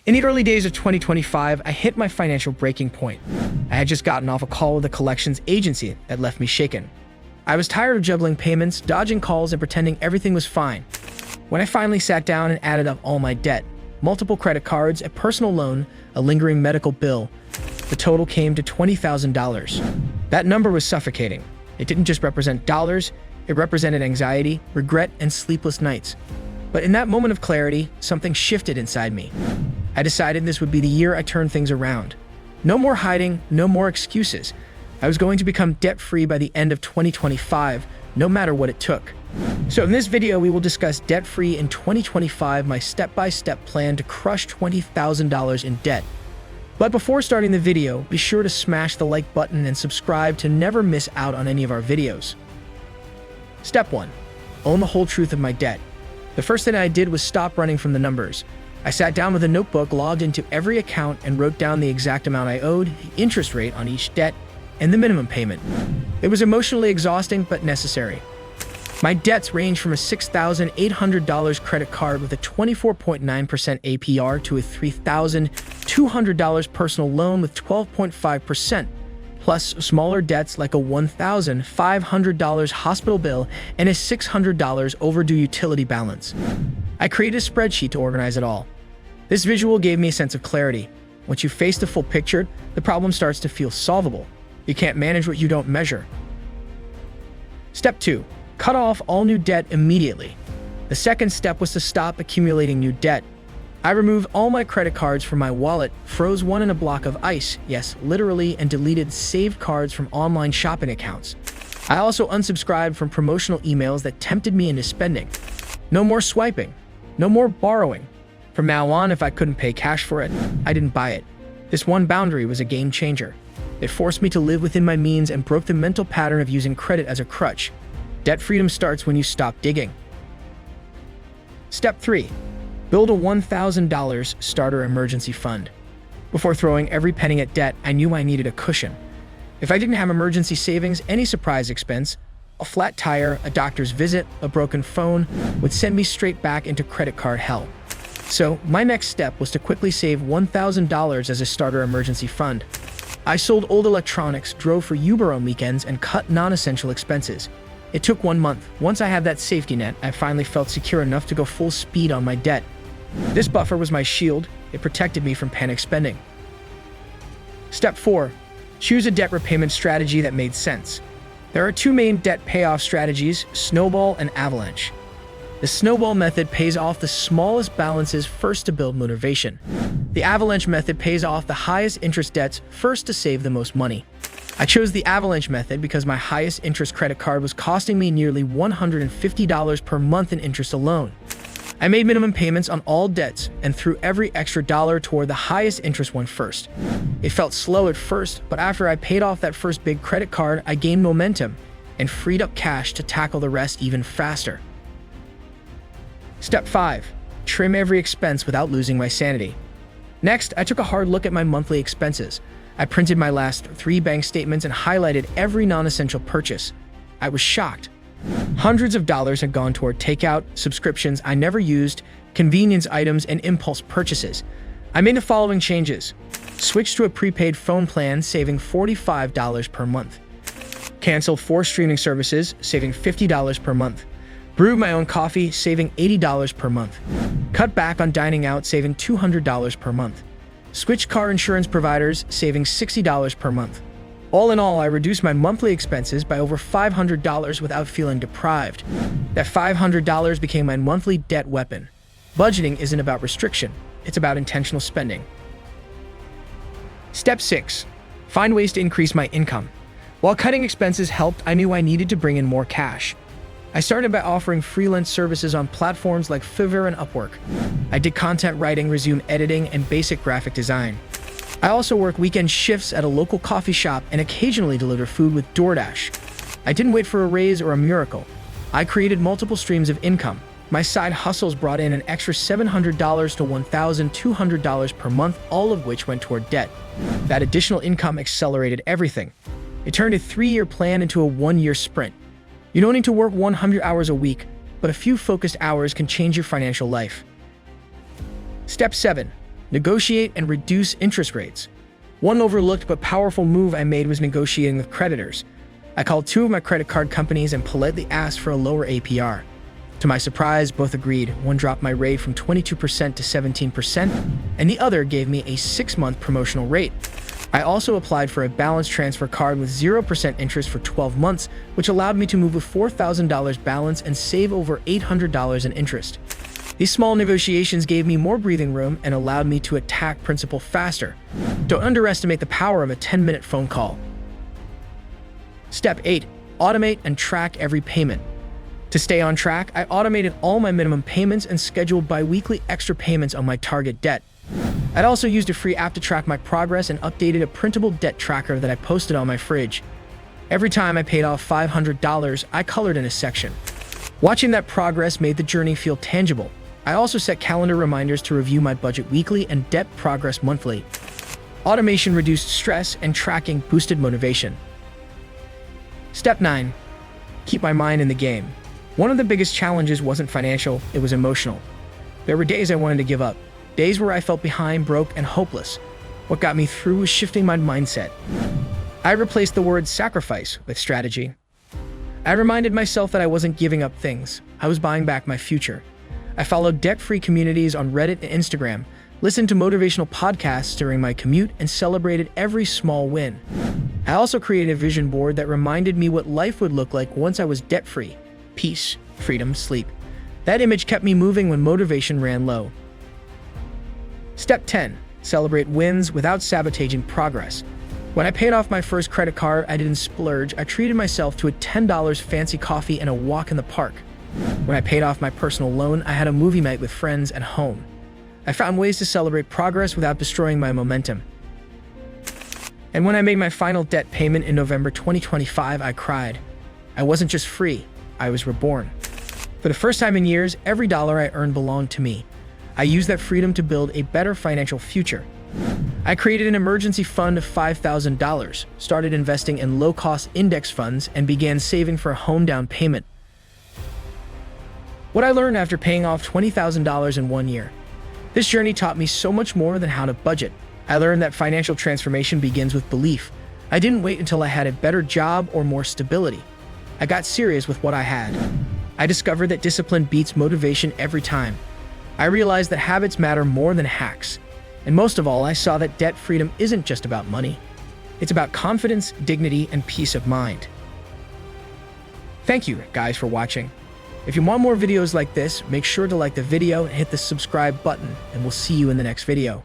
In the early days of 2025, I hit my financial breaking point. I had just gotten off a call with a collections agency that left me shaken. I was tired of juggling payments, dodging calls, and pretending everything was fine. When I finally sat down and added up all my debt, multiple credit cards, a personal loan, a lingering medical bill, the total came to $20,000. That number was suffocating. It didn't just represent dollars, it represented anxiety, regret, and sleepless nights. But in that moment of clarity, something shifted inside me. I decided this would be the year I turned things around. No more hiding, no more excuses. I was going to become debt-free by the end of 2025, no matter what it took. So in this video, we will discuss debt-free in 2025, my step-by-step plan to crush $20,000 in debt. But before starting the video, be sure to smash the like button and subscribe to never miss out on any of our videos. Step 1. Own the whole truth of my debt. The first thing I did was stop running from the numbers. I sat down with a notebook, logged into every account, and wrote down the exact amount I owed, the interest rate on each debt, and the minimum payment. It was emotionally exhausting, but necessary. My debts range from a $6,800 credit card with a 24.9% APR to a $3,200 personal loan with 12.5%, plus smaller debts like a $1,500 hospital bill and a $600 overdue utility balance. I created a spreadsheet to organize it all. This visual gave me a sense of clarity. Once you face the full picture, the problem starts to feel solvable. You can't manage what you don't measure. Step 2. Cut off all new debt immediately. The second step was to stop accumulating new debt. I removed all my credit cards from my wallet, froze one in a block of ice, yes, literally, and deleted saved cards from online shopping accounts. I also unsubscribed from promotional emails that tempted me into spending. No more swiping. No more borrowing. From now on, if I couldn't pay cash for it, I didn't buy it. This one boundary was a game changer. It forced me to live within my means and broke the mental pattern of using credit as a crutch. Debt freedom starts when you stop digging. Step 3. Build a $1,000 starter emergency fund. Before throwing every penny at debt, I knew I needed a cushion. If I didn't have emergency savings, any surprise expense, a flat tire, a doctor's visit, a broken phone, would send me straight back into credit card hell. So my next step was to quickly save $1,000 as a starter emergency fund. I sold old electronics, drove for Uber on weekends, and cut non-essential expenses. It took 1 month. Once I had that safety net, I finally felt secure enough to go full speed on my debt. This buffer was my shield. It protected me from panic spending. Step 4. Choose a debt repayment strategy that made sense. There are 2 main debt payoff strategies, snowball and avalanche. The snowball method pays off the smallest balances first to build motivation. The avalanche method pays off the highest interest debts first to save the most money. I chose the avalanche method because my highest interest credit card was costing me nearly $150 per month in interest alone. I made minimum payments on all debts and threw every extra dollar toward the highest interest one first. It felt slow at first, but after I paid off that first big credit card, I gained momentum and freed up cash to tackle the rest even faster. Step 5. Trim every expense without losing my sanity. Next, I took a hard look at my monthly expenses. I printed my last 3 bank statements and highlighted every non-essential purchase. I was shocked. Hundreds of dollars had gone toward takeout, subscriptions I never used, convenience items, and impulse purchases. I made the following changes. Switched to a prepaid phone plan, saving $45 per month. Canceled 4 streaming services, saving $50 per month. Brewed my own coffee, saving $80 per month. Cut back on dining out, saving $200 per month. Switched car insurance providers, saving $60 per month. All in all, I reduced my monthly expenses by over $500 without feeling deprived. That $500 became my monthly debt weapon. Budgeting isn't about restriction, it's about intentional spending. Step 6. Find ways to increase my income. While cutting expenses helped, I knew I needed to bring in more cash. I started by offering freelance services on platforms like Fiverr and Upwork. I did content writing, resume editing, and basic graphic design. I also worked weekend shifts at a local coffee shop and occasionally delivered food with DoorDash. I didn't wait for a raise or a miracle. I created multiple streams of income. My side hustles brought in an extra $700 to $1,200 per month, all of which went toward debt. That additional income accelerated everything. It turned a 3-year plan into a 1-year sprint. You don't need to work 100 hours a week, but a few focused hours can change your financial life. Step 7. negotiate and reduce interest rates. One overlooked but powerful move I made was negotiating with creditors. I called two of my credit card companies and politely asked for a lower APR. To my surprise, both agreed. One dropped my rate from 22% to 17%, and the other gave me a 6-month promotional rate. I also applied for a balance transfer card with 0% interest for 12 months, which allowed me to move with $4,000 balance and save over $800 in interest. These small negotiations gave me more breathing room and allowed me to attack principal faster. Don't underestimate the power of a 10-minute phone call. Step 8. Automate and track every payment. To stay on track, I automated all my minimum payments and scheduled bi-weekly extra payments on my target debt. I'd also used a free app to track my progress and updated a printable debt tracker that I posted on my fridge. Every time I paid off $500, I colored in a section. Watching that progress made the journey feel tangible. I also set calendar reminders to review my budget weekly and debt progress monthly. Automation reduced stress and tracking boosted motivation. Step 9. Keep my mind in the game. One of the biggest challenges wasn't financial, it was emotional. There were days I wanted to give up, days where I felt behind, broke, and hopeless. What got me through was shifting my mindset. I replaced the word sacrifice with strategy. I reminded myself that I wasn't giving up things, I was buying back my future. I followed debt-free communities on Reddit and Instagram, listened to motivational podcasts during my commute, and celebrated every small win. I also created a vision board that reminded me what life would look like once I was debt-free. Peace, freedom, sleep. That image kept me moving when motivation ran low. Step 10. Celebrate wins without sabotaging progress. When I paid off my first credit card, I didn't splurge. I treated myself to a $10 fancy coffee and a walk in the park. When I paid off my personal loan, I had a movie night with friends at home. I found ways to celebrate progress without destroying my momentum. And when I made my final debt payment in November 2025, I cried. I wasn't just free, I was reborn. For the first time in years, every dollar I earned belonged to me. I used that freedom to build a better financial future. I created an emergency fund of $5,000, started investing in low-cost index funds, and began saving for a home down payment. What I learned after paying off $20,000 in 1 year. This journey taught me so much more than how to budget. I learned that financial transformation begins with belief. I didn't wait until I had a better job or more stability. I got serious with what I had. I discovered that discipline beats motivation every time. I realized that habits matter more than hacks. And most of all, I saw that debt freedom isn't just about money. It's about confidence, dignity, and peace of mind. Thank you, guys, for watching. If you want more videos like this, make sure to like the video and hit the subscribe button, and we'll see you in the next video.